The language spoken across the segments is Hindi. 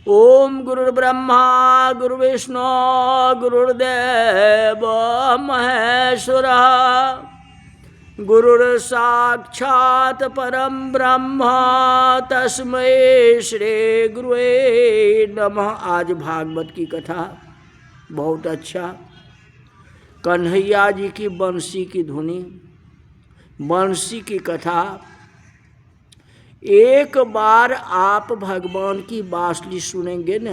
ओम गुरुर्ब्रह्मा गुरुर्विष्णु गुरुर्देव महेश्वरः गुरुर्साक्षात् परम ब्रह्म तस्मै श्री गुरुवे नमः। आज भागवत की कथा बहुत अच्छा। कन्हैया जी की बंसी की धुनी, बंसी की कथा। एक बार आप भगवान की बांसुरी सुनेंगे ना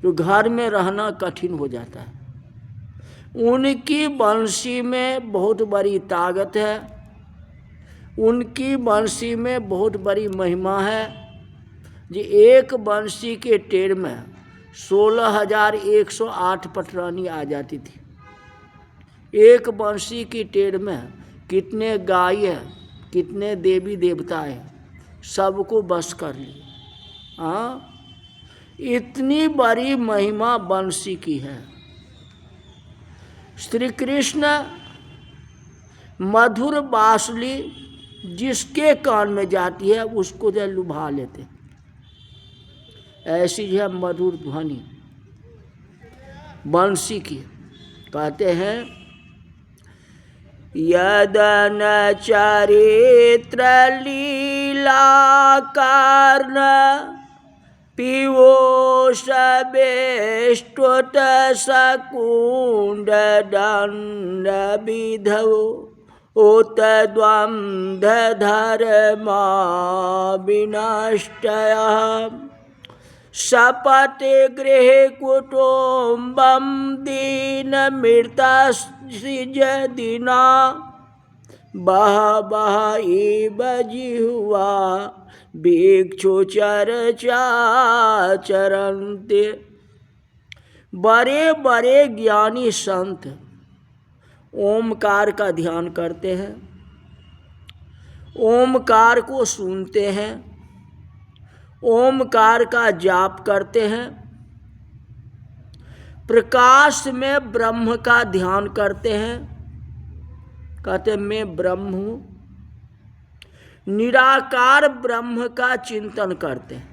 तो घर में रहना कठिन हो जाता है। उनकी बंसी में बहुत बड़ी ताकत है, उनकी बंसी में बहुत बड़ी महिमा है। जी एक बंसी के टेर में 16,108 पटरानी आ जाती थी। एक बंसी की टेर में कितने गाय है, कितने देवी देवता है, सबको बस कर ली। हाँ, इतनी बड़ी महिमा बंसी की है। श्री कृष्ण मधुर बांसुरी जिसके कान में जाती है उसको जो लुभा लेते, ऐसी है मधुर ध्वनि बंसी की। कहते हैं यदन चरित्र लीला कर्ण पीयूष बेष्टुत सकुंड दंड विधौ उत द्वंद्व धर्मा विनष्टयः सपति गृह कुटुम्बं दीन मृतसिज दीना बह इव जिह्वा भिक्षु चर्चा चरन्ते। बड़े बड़े ज्ञानी संत ओमकार का ध्यान करते हैं, ओमकार को सुनते हैं, ओमकार का जाप करते हैं, प्रकाश में ब्रह्म का ध्यान करते हैं। कहते मैं ब्रह्म हूँ, निराकार ब्रह्म का चिंतन करते हैं।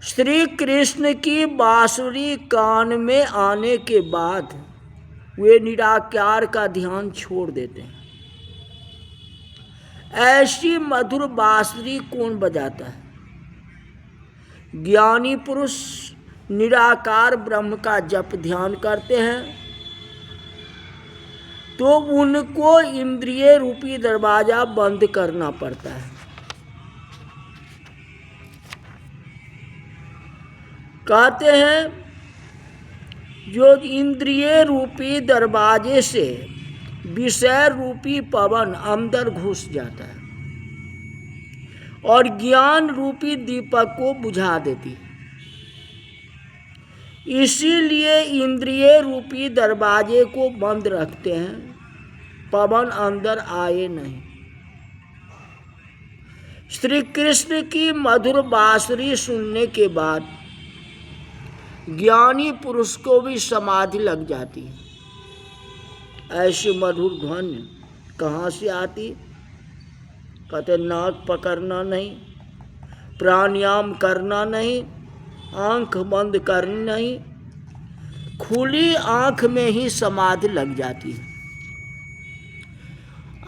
श्री कृष्ण की बांसुरी कान में आने के बाद वे निराकार का ध्यान छोड़ देते हैं। ऐसी मधुर बांसुरी कौन बजाता है? ज्ञानी पुरुष निराकार ब्रह्म का जप ध्यान करते हैं तो उनको इंद्रिय रूपी दरवाजा बंद करना पड़ता है। कहते हैं जो इंद्रिय रूपी दरवाजे से विषय रूपी पवन अंदर घुस जाता है और ज्ञान रूपी दीपक को बुझा देती है। इसीलिए इंद्रिय रूपी दरवाजे को बंद रखते हैं, पवन अंदर आए नहीं। श्री कृष्ण की मधुर बांसुरी सुनने के बाद ज्ञानी पुरुष को भी समाधि लग जाती है। ऐसी मधुर ध्वनि कहाँ से आती? कहते नाक पकड़ना नहीं, प्राणायाम करना नहीं, आंख बंद करनी नहीं, खुली आंख में ही समाधि लग जाती है।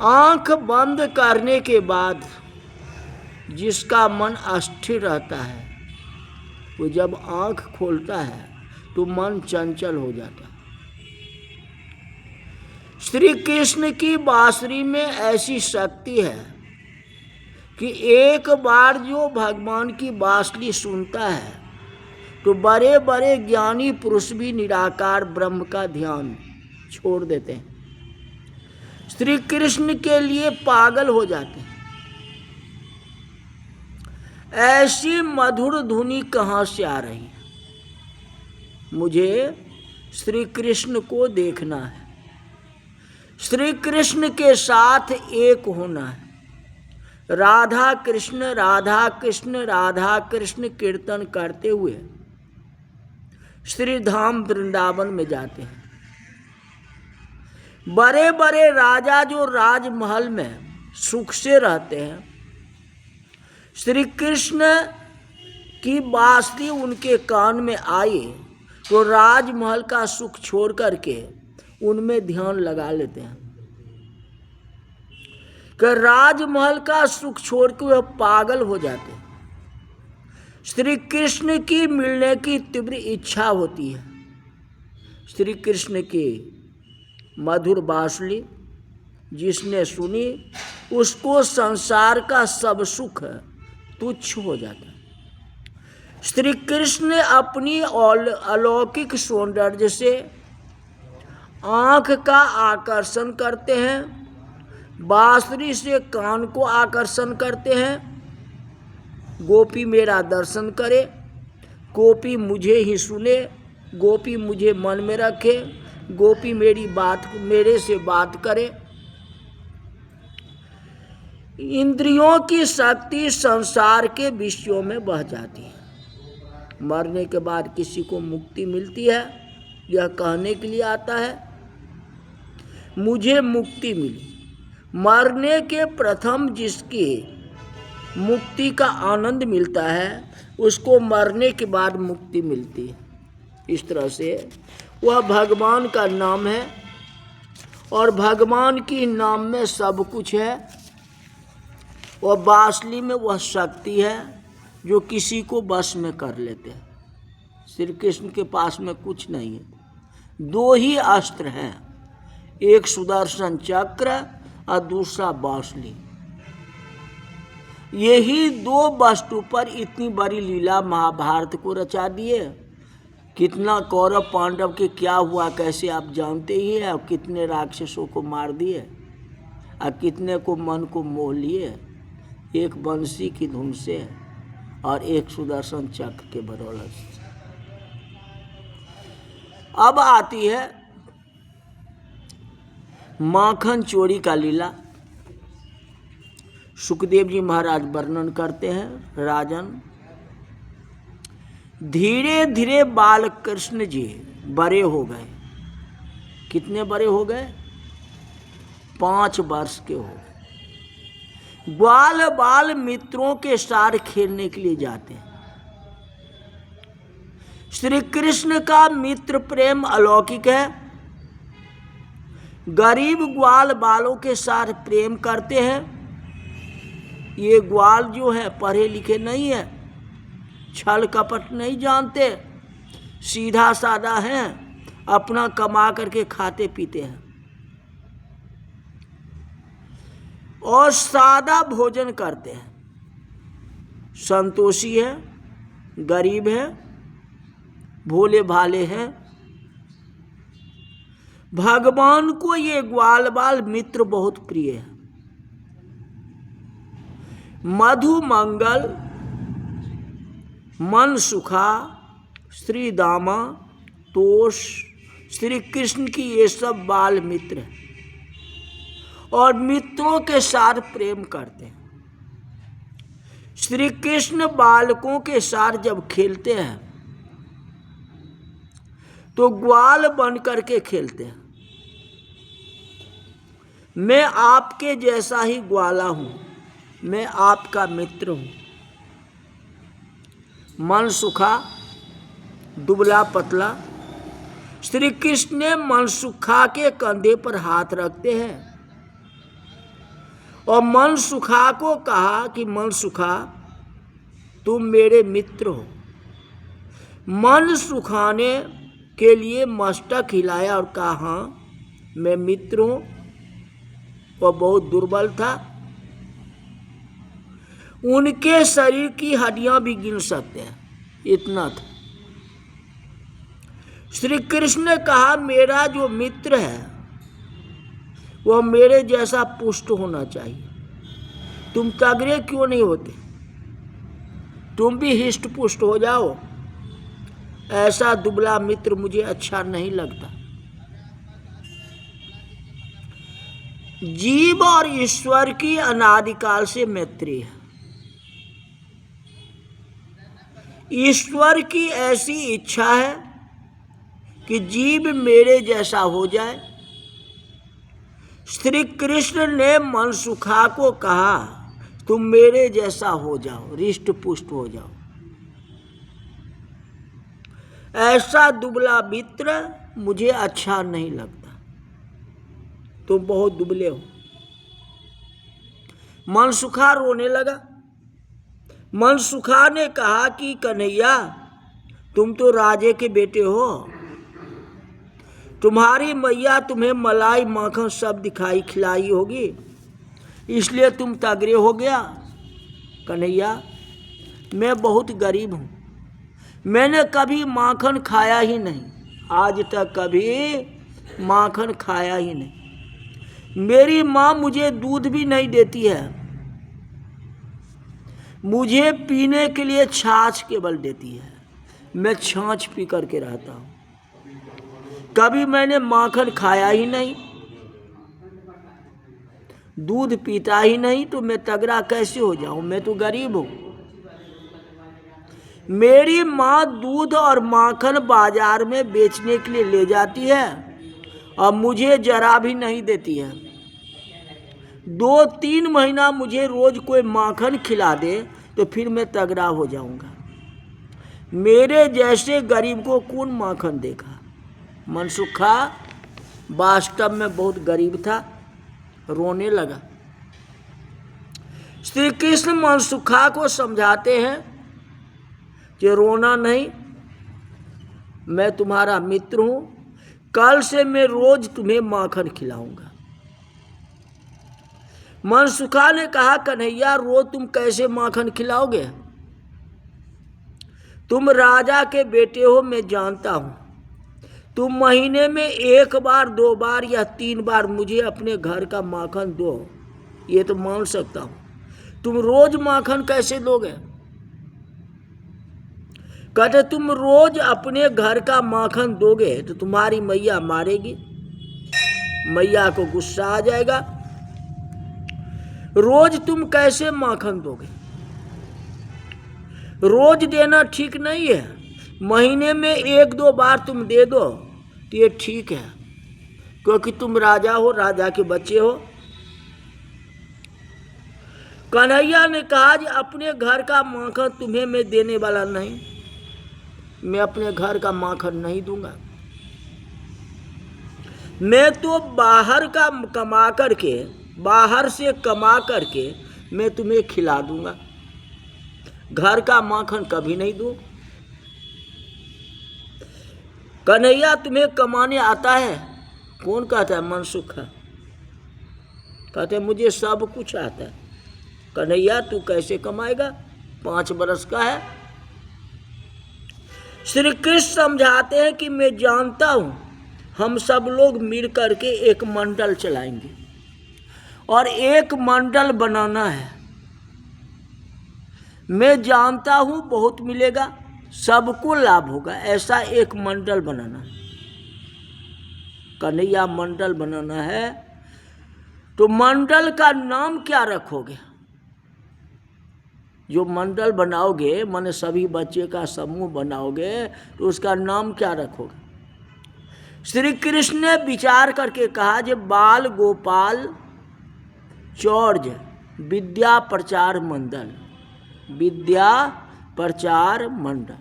आंख बंद करने के बाद जिसका मन अस्थिर रहता है वो जब आंख खोलता है तो मन चंचल हो जाता है। श्री कृष्ण की बांसुरी में ऐसी शक्ति है कि एक बार जो भगवान की बांसुरी सुनता है तो बड़े बड़े ज्ञानी पुरुष भी निराकार ब्रह्म का ध्यान छोड़ देते हैं, श्री कृष्ण के लिए पागल हो जाते हैं। ऐसी मधुर धुनी कहाँ से आ रही है? मुझे श्री कृष्ण को देखना है, श्री कृष्ण के साथ एक होना है। राधा कृष्ण राधा कृष्ण राधा कृष्ण कीर्तन करते हुए श्री धाम वृंदावन में जाते हैं। बड़े बड़े राजा जो राजमहल में सुख से रहते हैं, श्री कृष्ण की बांसुरी उनके कान में आई तो राजमहल का सुख छोड़ करके उनमें ध्यान लगा लेते हैं कि राजमहल का सुख छोड़ के वह पागल हो जाते हैं। श्री कृष्ण की मिलने की तीव्र इच्छा होती है। श्री कृष्ण की मधुर बांसुरी जिसने सुनी उसको संसार का सब सुख तुच्छ हो जाता है। श्री कृष्ण अपनी अलौकिक सौंदर्य से आँख का आकर्षण करते हैं, बांसुरी से कान को आकर्षण करते हैं। गोपी मेरा दर्शन करे, गोपी मुझे ही सुने, गोपी मुझे मन में रखे, गोपी मेरे से बात करे। इंद्रियों की शक्ति संसार के विषयों में बह जाती है। मरने के बाद किसी को मुक्ति मिलती है, यह कहने के लिए आता है मुझे मुक्ति मिली। मरने के प्रथम जिसकी मुक्ति का आनंद मिलता है उसको मरने के बाद मुक्ति मिलती है। इस तरह से वह भगवान का नाम है और भगवान के नाम में सब कुछ है। वह बांसुरी में वह शक्ति है जो किसी को बस में कर लेते हैं। श्री कृष्ण के पास में कुछ नहीं है, दो ही अस्त्र हैं, एक सुदर्शन चक्र और दूसरा बांसुरी। यही दो वस्तु पर इतनी बड़ी लीला महाभारत को रचा दिए। कितना कौरव पांडव के क्या हुआ कैसे आप जानते ही हैं, और कितने राक्षसों को मार दिए और कितने को मन को मोह लिए, एक बंसी की धुन से और एक सुदर्शन चक्र के बदौलत से। अब आती है माखन चोरी का लीला। सुखदेव जी महाराज वर्णन करते हैं, राजन धीरे धीरे बाल कृष्ण जी बड़े हो गए। कितने बड़े हो गए? 5 वर्ष के हो गए। ग्वाल बाल मित्रों के साथ खेलने के लिए जाते हैं। श्री कृष्ण का मित्र प्रेम अलौकिक है। गरीब ग्वाल बालों के साथ प्रेम करते हैं। ये ग्वाल जो है पढ़े लिखे नहीं है, छल कपट नहीं जानते, सीधा साधा हैं, अपना कमा करके खाते पीते हैं और सादा भोजन करते हैं। संतोषी है, गरीब है, भोले भाले हैं। भगवान को ये ग्वाल बाल मित्र बहुत प्रिय है। मधु मंगल, मन सुखा, श्री दामा, तोष, श्री कृष्ण की ये सब बाल मित्र हैं और मित्रों के साथ प्रेम करते हैं। श्री कृष्ण बालकों के साथ जब खेलते हैं तो ग्वाल बन करके खेलते हैं। मैं आपके जैसा ही ग्वाला हूं, मैं आपका मित्र हूं। मन सुखा, दुबला पतला। श्री कृष्ण ने मनसुखा के कंधे पर हाथ रखते हैं और मनसुखा को कहा कि मनसुखा तुम मेरे मित्र हो। मन सुखाने के लिए मस्तक हिलाया और कहा हाँ मैं मित्र हूं। वह बहुत दुर्बल था, उनके शरीर की हड्डियां भी गिन सकते हैं, इतना था। श्री कृष्ण ने कहा मेरा जो मित्र है वह मेरे जैसा पुष्ट होना चाहिए। तुम तगड़े क्यों नहीं होते? तुम भी हिष्ट पुष्ट हो जाओ। ऐसा दुबला मित्र मुझे अच्छा नहीं लगता। जीव और ईश्वर की अनादिकाल से मैत्री है। ईश्वर की ऐसी इच्छा है कि जीव मेरे जैसा हो जाए। श्री कृष्ण ने मनसुखा को कहा तुम मेरे जैसा हो जाओ, रिष्ट पुष्ट हो जाओ। ऐसा दुबला मित्र मुझे अच्छा नहीं लगता, तुम बहुत दुबले हो। मनसुखा रोने लगा। मनसुखा ने कहा कि कन्हैया, तुम तो राजे के बेटे हो, तुम्हारी मैया तुम्हें मलाई माखन सब दिखाई खिलाई होगी, इसलिए तुम तगड़े हो गया। कन्हैया, मैं बहुत गरीब हूँ, मैंने कभी माखन खाया ही नहीं, आज तक कभी माखन खाया ही नहीं। मेरी माँ मुझे दूध भी नहीं देती है, मुझे पीने के लिए छाछ केवल देती है, मैं छाछ पी करके रहता हूँ, कभी मैंने माखन खाया ही नहीं, दूध पीता ही नहीं, तो मैं तगड़ा कैसे हो जाऊं, मैं तो गरीब हूं। मेरी माँ दूध और माखन बाजार में बेचने के लिए ले जाती है और मुझे जरा भी नहीं देती है। 2-3 महीना मुझे रोज कोई माखन खिला दे तो फिर मैं तगड़ा हो जाऊंगा। मेरे जैसे गरीब को कौन माखन देगा। मनसुखा वास्तव में बहुत गरीब था, रोने लगा। श्री कृष्ण मनसुखा को समझाते हैं कि रोना नहीं, मैं तुम्हारा मित्र हूं, कल से मैं रोज तुम्हें माखन खिलाऊंगा। मनसुखा ने कहा, कन्हैया, रोज तुम कैसे माखन खिलाओगे, तुम राजा के बेटे हो, मैं जानता हूं, तुम महीने में 1 बार 2 बार या 3 बार मुझे अपने घर का माखन दो, ये तो मान सकता हूं, तुम रोज माखन कैसे दोगे। कहते तुम रोज अपने घर का माखन दोगे तो तुम्हारी मैया मारेगी, मैया को गुस्सा आ जाएगा, रोज तुम कैसे माखन दोगे, रोज देना ठीक नहीं है, महीने में 1-2 बार तुम दे दो तो ये ठीक है, क्योंकि तुम राजा हो, राजा के बच्चे हो। कन्हैया ने कहा कि अपने घर का माखन तुम्हें मैं देने वाला नहीं, मैं अपने घर का माखन नहीं दूंगा, मैं तो बाहर का कमा करके, बाहर से कमा करके मैं तुम्हें खिला दूंगा, घर का माखन कभी नहीं दूं। कन्हैया, तुम्हें कमाने आता है, कौन कहता है, मनसुखा कहते मुझे सब कुछ आता है। कन्हैया, तू कैसे कमाएगा, 5 बरस का है। श्री कृष्ण समझाते हैं कि मैं जानता हूं, हम सब लोग मिल करके एक मंडल चलाएंगे और एक मंडल बनाना है, मैं जानता हूं बहुत मिलेगा, सबको लाभ होगा, ऐसा एक मंडल बनाना है। कन्हैया, मंडल बनाना है तो मंडल का नाम क्या रखोगे, जो मंडल बनाओगे माने सभी बच्चे का समूह बनाओगे तो उसका नाम क्या रखोगे। श्री कृष्ण ने विचार करके कहा, जे बाल गोपाल चौर्ज विद्या प्रचार मंडल, विद्या प्रचार मंडल।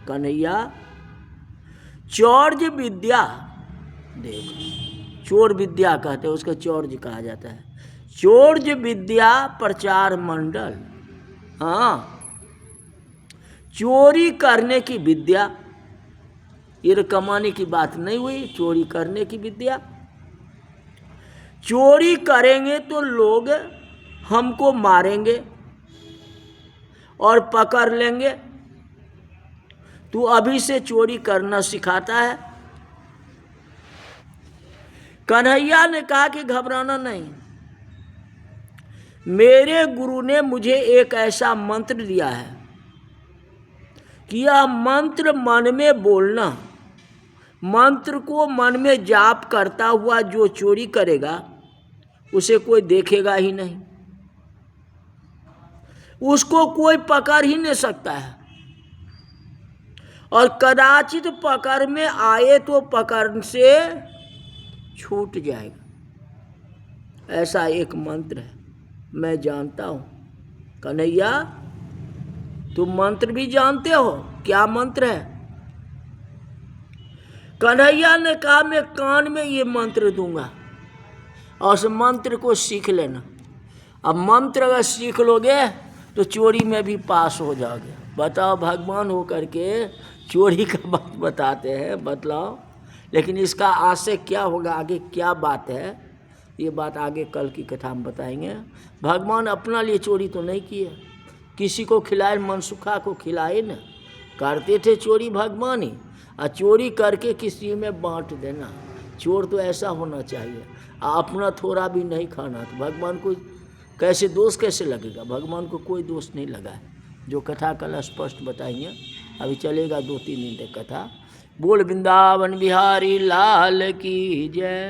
कन्हैया, चौर्ज विद्या, देखो चोर विद्या कहते हैं, उसका चौर्ज कहा जाता है, चौर्ज विद्या प्रचार मंडल। हाँ, चोरी करने की विद्या, ये कमाने की बात नहीं हुई, चोरी करने की विद्या। चोरी करेंगे तो लोग हमको मारेंगे और पकड़ लेंगे, तू अभी से चोरी करना सिखाता है। कन्हैया ने कहा कि घबराना नहीं, मेरे गुरु ने मुझे एक ऐसा मंत्र दिया है कि यह मंत्र मन में बोलना, मंत्र को मन में जाप करता हुआ जो चोरी करेगा उसे कोई देखेगा ही नहीं, उसको कोई पकड़ ही नहीं सकता है, और कदाचित पकड़ में आए तो पकड़ से छूट जाएगा, ऐसा एक मंत्र है। मैं जानता हूँ। कन्हैया तुम मंत्र भी जानते हो? क्या मंत्र है? कन्हैया ने कहा मैं कान में ये मंत्र दूंगा और उस मंत्र को सीख लेना। अब मंत्र अगर सीख लोगे तो चोरी में भी पास हो जाओगे। बताओ, भगवान हो करके चोरी का बात बताते हैं, बतलाओ। लेकिन इसका आज से क्या होगा, आगे क्या बात है, ये बात आगे कल की कथा में बताएंगे। भगवान अपना लिए चोरी तो नहीं किए, किसी को खिलाए, मनसुखा को खिलाए न, करते थे चोरी भगवान ही। और चोरी करके किसी में बांट देना, चोर तो ऐसा होना चाहिए। अपना थोड़ा भी नहीं खाना, तो भगवान को कैसे दोष कैसे लगेगा? भगवान को कोई दोष नहीं लगा है। जो कथा कल स्पष्ट बताएंगे, अभी चलेगा 2-3 दिन तक कथा। बोल वृंदावन बिहारी लाल की जय।